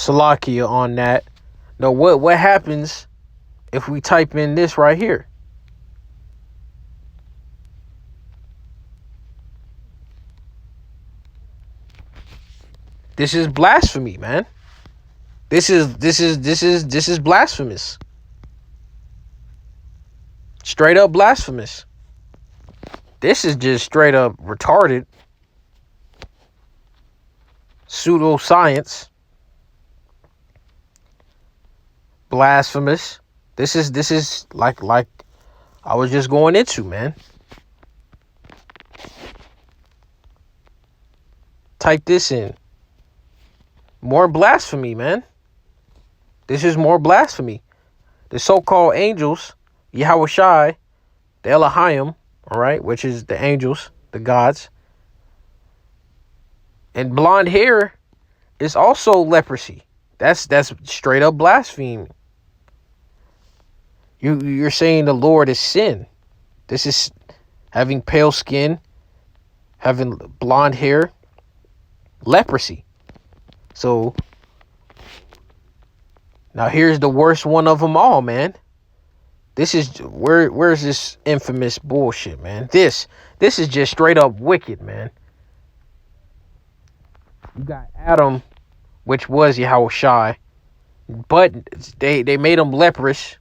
Salakia on that. Now, what happens if we type in this right here? This is blasphemy, man. This is blasphemous. Straight up blasphemous. This is just straight up retarded. Pseudoscience. Blasphemous. This is like I was just going into, man. Type this in. More blasphemy, man. This is more blasphemy. The so-called angels, Yahweh Shai, the Elohim, all right, which is the angels, the gods. And blonde hair is also leprosy. That's straight up blasphemy. You're saying the Lord is sin. This is having pale skin, having blonde hair, leprosy. So now here's the worst one of them all, man. This is where's this infamous bullshit, man? This is just straight up wicked, man. You got Adam, which was Yahweh Shai, but they made him leprous,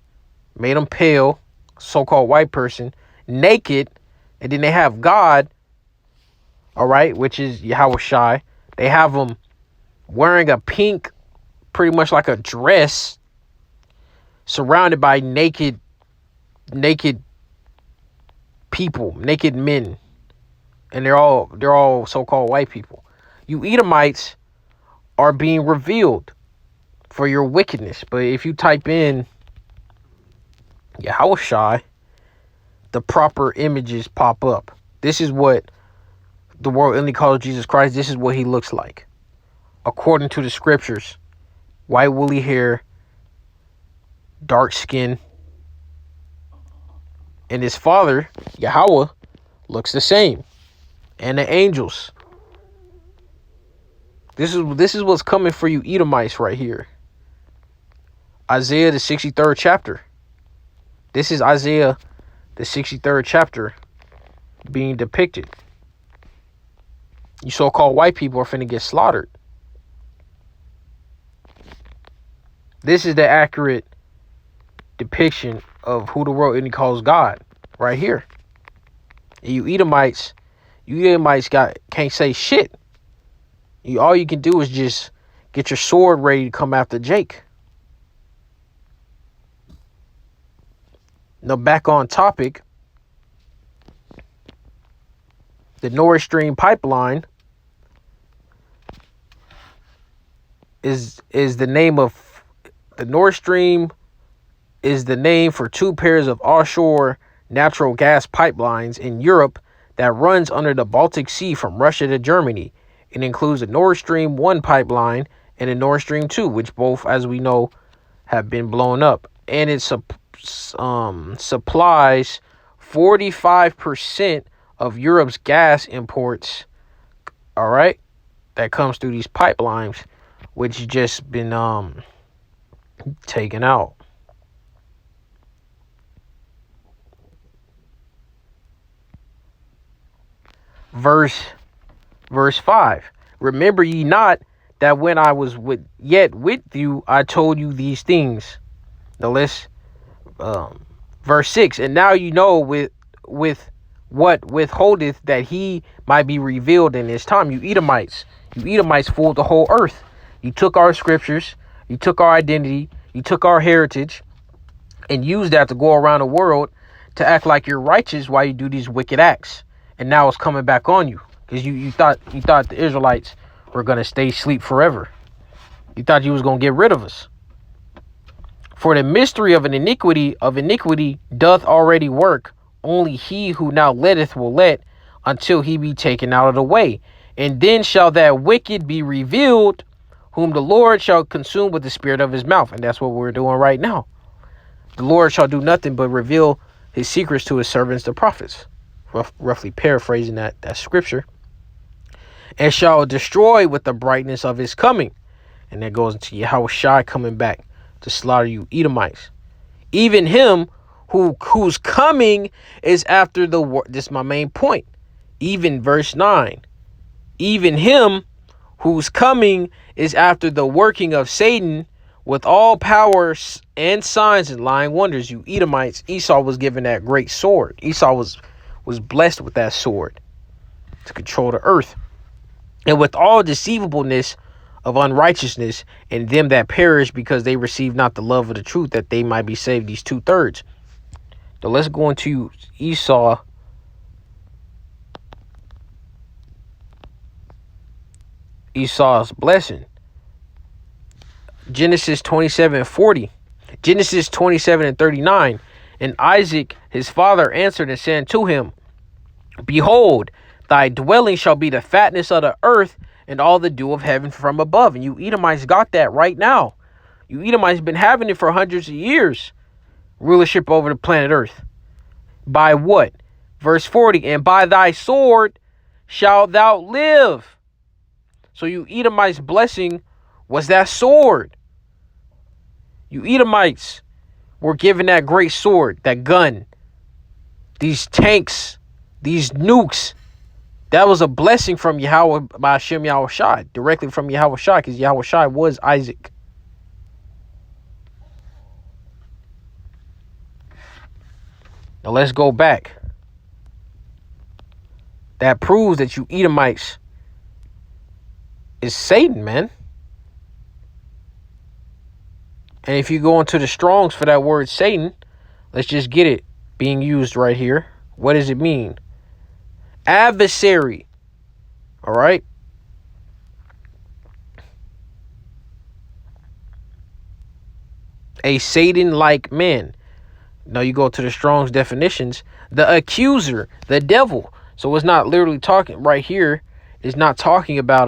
made him pale, so-called white person, naked, and then they have God, all right, which is Yahweh Shai. They have him wearing a pink, pretty much like a dress, surrounded by naked people, naked men, and they're all so-called white people. You Edomites are being revealed for your wickedness. But if you type in Yahweh Shai, the proper images pop up. This is what the world only calls Jesus Christ. This is what he looks like, according to the scriptures. White woolly hair, dark skin. And his father, Yahweh, looks the same. And the angels. This is what's coming for you Edomites right here. Isaiah the 63rd chapter. This is Isaiah the 63rd chapter being depicted. You so-called white people are finna get slaughtered. This is the accurate depiction of who the world only calls God right here. And you Edomites can't say shit. All you can do is just get your sword ready to come after Jake. Now back on topic. The Nord Stream pipeline is the name of the Nord Stream is the name for two pairs of offshore natural gas pipelines in Europe that runs under the Baltic Sea from Russia to Germany. It includes the Nord Stream 1 pipeline and the Nord Stream 2, which both, as we know, have been blown up. And it supplies 45% of Europe's gas imports, all right, that comes through these pipelines, which just been taken out. Verse 5. Remember ye not that when I was yet with you, I told you these things. Now let's verse 6. And now you know with what withholdeth that he might be revealed in his time. You Edomites fooled the whole earth. You took our scriptures, you took our identity, you took our heritage, and used that to go around the world to act like you're righteous while you do these wicked acts. And now it's coming back on you. Because you thought the Israelites were going to stay asleep forever. You thought you was going to get rid of us. For the mystery of iniquity doth already work. Only he who now letteth will let until he be taken out of the way. And then shall that wicked be revealed, whom the Lord shall consume with the spirit of his mouth. And that's what we're doing right now. The Lord shall do nothing but reveal his secrets to his servants, the prophets. Roughly paraphrasing that scripture. And shall destroy with the brightness of his coming. And that goes into Yahweh Shai coming back to slaughter you Edomites. Even him whose coming is after the war. This is my main point. Even verse 9. Even him whose coming is after the working of Satan with all powers and signs and lying wonders. You Edomites, Esau was given that great sword. Esau was blessed with that sword to control the earth. And with all deceivableness of unrighteousness and them that perish because they receive not the love of the truth, that they might be saved, these 2/3. So let's go into Esau's blessing. Genesis 27:40. Genesis 27:39. And Isaac his father answered and said to him, Behold, thy dwelling shall be the fatness of the earth and all the dew of heaven from above. And you Edomites got that right now. You Edomites been having it for hundreds of years. Rulership over the planet earth. By what? Verse 40. And by thy sword shalt thou live. So you Edomites' blessing was that sword. You Edomites were given that great sword, that gun, these tanks, these nukes. That was a blessing from Yahweh by Hashem Yahweh Shai, directly from Yahweh Shai, because Yahweh Shai was Isaac. Now let's go back. That proves that you Edomites is Satan, man. And if you go into the Strongs for that word Satan, let's just get it being used right here. What does it mean? Adversary. All right. A Satan-like man. Now you go to the Strong's definitions. The accuser, the devil. So it's not literally talking right here. It's not talking about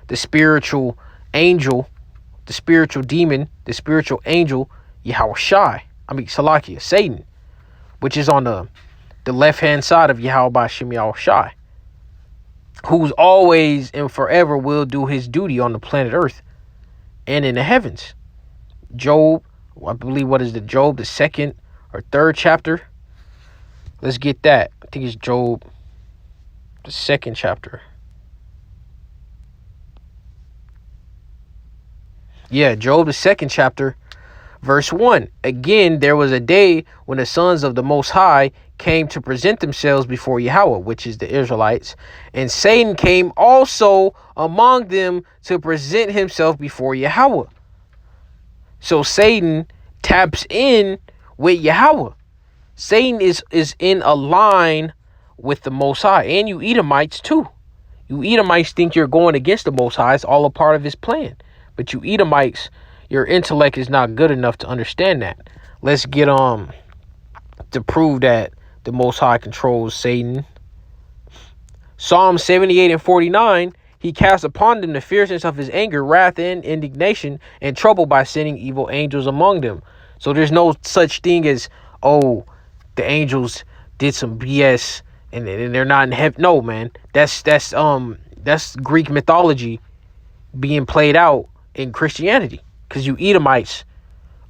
the spiritual angel, the spiritual demon, the spiritual angel, Yahweh Shai. Salakia, Satan, which is on the left-hand side of Yahweh B'Shem Yahweh Shai, who's always and forever will do his duty on the planet Earth and in the heavens. Job, I believe, what is the Job, the 2nd or 3rd chapter? Let's get that. I think it's Job, the 2nd chapter. Yeah, Job, the 2nd chapter, verse 1. Again, there was a day when the sons of the Most High came to present themselves before Yahweh, which is the Israelites. And Satan came also among them to present himself before Yahweh. So Satan taps in with Yahweh. Satan is in a line with the Most High. And you Edomites too. You Edomites think you're going against the Most High. It's all a part of his plan. But you Edomites, your intellect is not good enough to understand that. Let's get to prove that the Most High controls Satan. Psalm 78:49, he cast upon them the fierceness of his anger, wrath, and indignation, and trouble by sending evil angels among them. So there's no such thing as, oh, the angels did some BS and they're not in heaven. No, man. That's Greek mythology being played out in Christianity, because you Edomites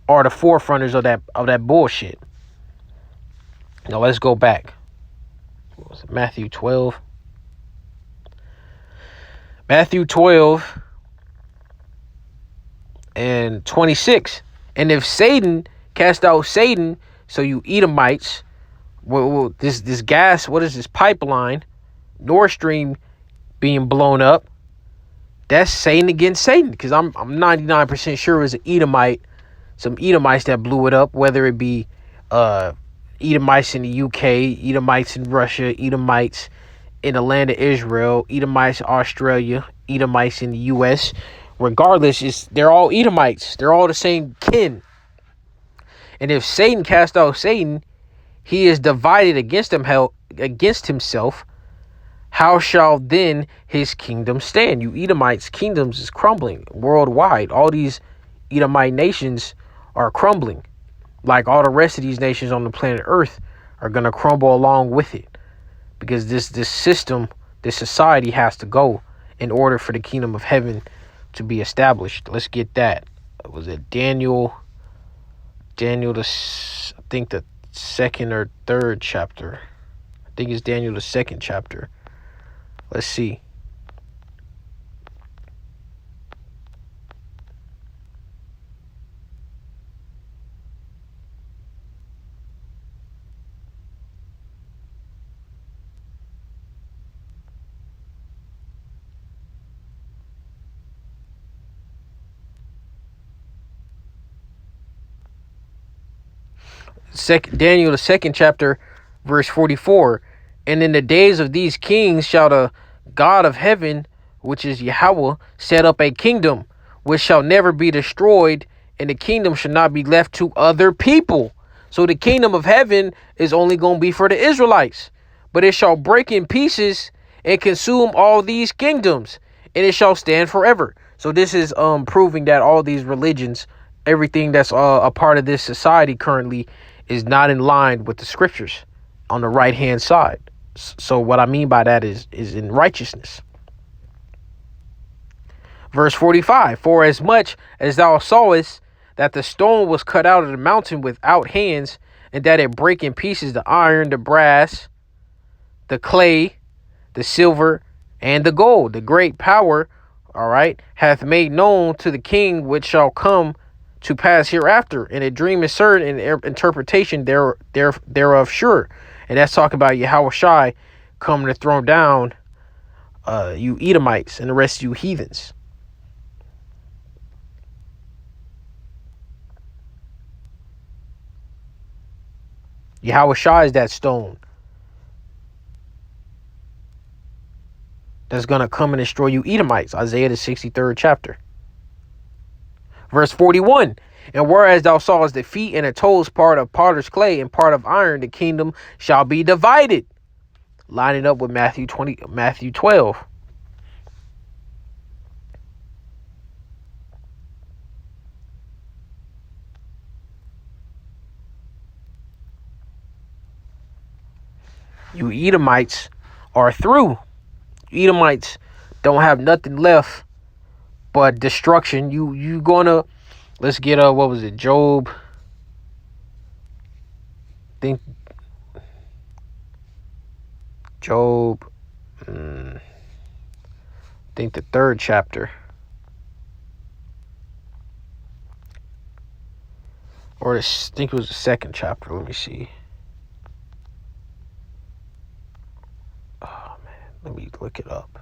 are the forefronters of that bullshit. Now let's go back. What was it? Matthew 12 and 26. And if Satan cast out Satan, so you Edomites, well, this gas, what is this pipeline, Nord Stream being blown up, that's Satan against Satan, because I'm 99% sure it was an Edomite, some Edomites that blew it up, whether it be Edomites in the UK, Edomites in Russia, Edomites in the land of Israel, Edomites in Australia, Edomites in the US. Regardless, they're all Edomites. They're all the same kin. And if Satan cast out Satan, he is divided against himself. How shall then his kingdom stand? You Edomites' kingdoms is crumbling worldwide. All these Edomite nations are crumbling. Like all the rest of these nations on the planet Earth are going to crumble along with it. Because this system, this society has to go in order for the kingdom of heaven to be established. Let's get that. Was it Daniel? I think the second or third chapter. I think it's Daniel the second chapter. Let's see. Daniel the second chapter, verse 44. And in the days of these kings shall the God of heaven, which is Yahweh, set up a kingdom which shall never be destroyed, and the kingdom shall not be left to other people. So the kingdom of heaven is only going to be for the Israelites, but it shall break in pieces and consume all these kingdoms, and it shall stand forever. So this is proving that all these religions, everything that's a part of this society currently, is not in line with the scriptures on the right hand side. So what I mean by that is in righteousness. Verse 45, for as much as thou sawest that the stone was cut out of the mountain without hands, and that it brake in pieces the iron, the brass, the clay, the silver, and the gold, the great power, all right, hath made known to the king which shall come to pass hereafter, and a dream is certain, and interpretation thereof sure. And that's talking about Yahweh Shai coming to throw down you Edomites and the rest of you heathens. Yahweh Shai is that stone that's going to come and destroy you Edomites. Isaiah the 63rd chapter. Verse 41, and whereas thou sawest the feet and the toes part of potter's clay and part of iron, the kingdom shall be divided. Lining up with Matthew 12. You Edomites are through. Edomites don't have nothing left but destruction. You gonna, let's get what was it, Job? Think Job. Think the third chapter, or think it was the second chapter. Let me see. Oh man, let me look it up.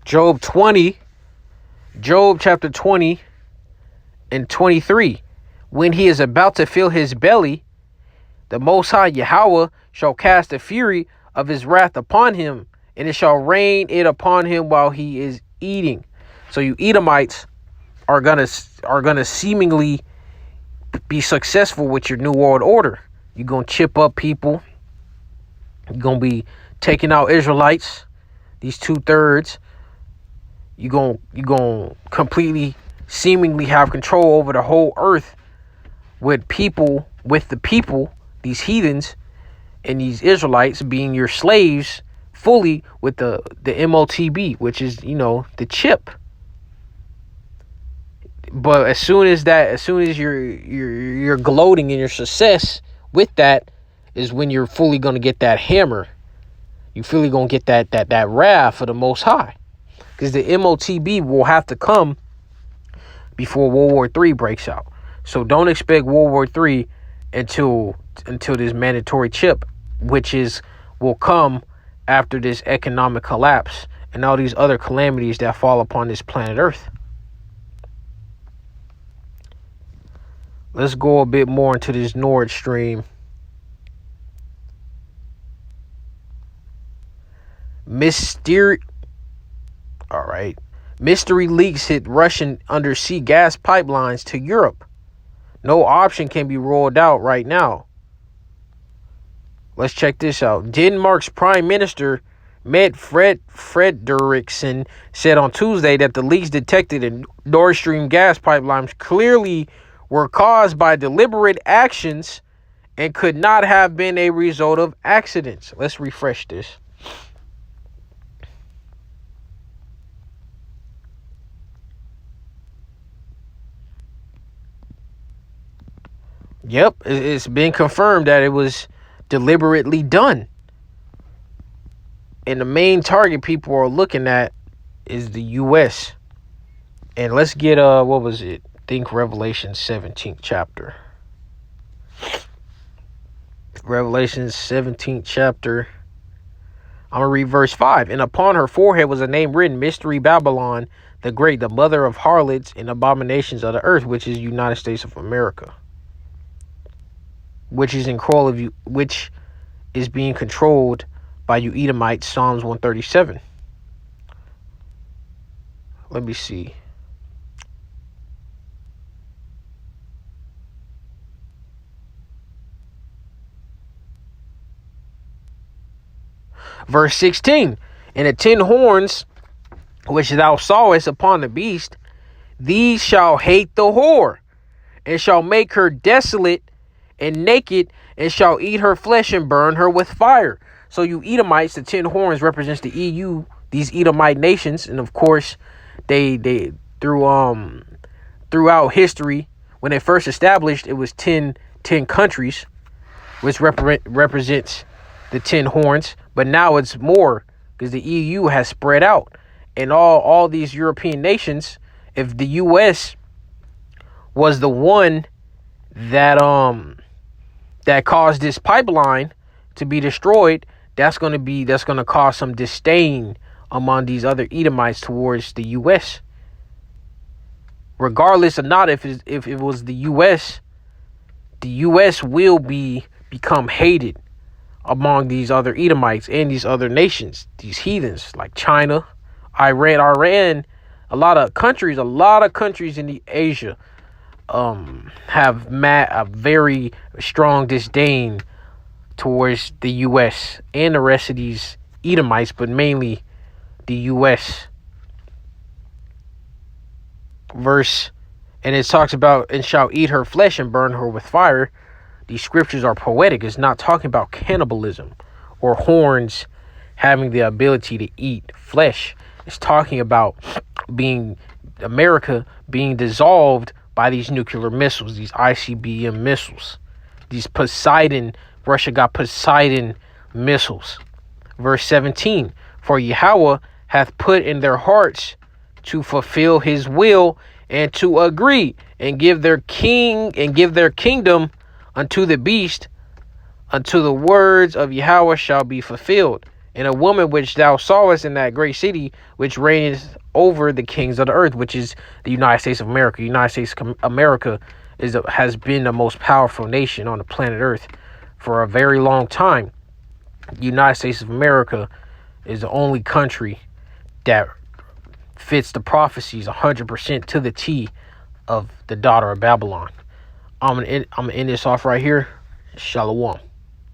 Job chapter 20 and 23. When he is about to fill his belly, the Most High Yahweh shall cast the fury of his wrath upon him, and it shall rain it upon him while he is eating. So you Edomites are gonna seemingly be successful with your New World Order. You're gonna chip up people. You're gonna be taking out Israelites, these 2/3. You're gonna completely, seemingly have control over the whole earth with the people, these heathens, and these Israelites being your slaves fully with the MOTB, which is, the chip. But as soon as you're gloating in your success with that, is when you're fully gonna get that hammer. You fully gonna get that wrath of the Most High. Because the MOTB will have to come before World War III breaks out. So don't expect World War III until this mandatory chip, which will come after this economic collapse and all these other calamities that fall upon this planet Earth. Let's go a bit more into this Nord Stream. All right. Mystery leaks hit Russian undersea gas pipelines to Europe. No option can be rolled out right now. Let's check this out. Denmark's Prime Minister Mette Frederiksen said on Tuesday that the leaks detected in Nord Stream gas pipelines clearly were caused by deliberate actions and could not have been a result of accidents. Let's refresh this. Yep, it's been confirmed that it was deliberately done. And the main target people are looking at is the U.S. And let's get what was it? I think Revelation 17th chapter. Revelation 17th chapter. I'm gonna read verse 5. And upon her forehead was a name written, Mystery Babylon the Great, the mother of harlots and abominations of the earth, which is United States of America. Which is which is being controlled by you Edomites, Psalms 137. Let me see. Verse 16. And the 10 horns which thou sawest upon the beast, these shall hate the whore, and shall make her desolate and naked, and shall eat her flesh and burn her with fire. So you Edomites, the 10 horns represents the EU, these Edomite nations, and of course, they throughout history, when they first established, it was 10 countries, which represents the 10 horns, but now it's more because the EU has spread out, and all these European nations. If the US was the one that caused this pipeline to be destroyed, that's going to cause some disdain among these other Edomites towards the US. Regardless of not if it was the US will become hated among these other Edomites and these other nations, these heathens like China, Iran, a lot of countries in the Asia have a very strong disdain towards the U.S. and the rest of these Edomites, but mainly the U.S. Verse, and it talks about, and shall eat her flesh and burn her with fire. These scriptures are poetic. It's not talking about cannibalism or horns having the ability to eat flesh. It's talking about America being dissolved by these nuclear missiles, these ICBM missiles, these Russia got Poseidon missiles. Verse 17, for Yahweh hath put in their hearts to fulfill his will and to agree and give their kingdom unto the beast, until the words of Yahweh shall be fulfilled. And a woman which thou sawest in that great city, which reigneth over the kings of the earth, which is the United States of America. United States of America has been the most powerful nation on the planet Earth for a very long time. The United States of America is the only country that fits the prophecies 100% to the T of the daughter of Babylon. I'm gonna end this off right here. Shalom.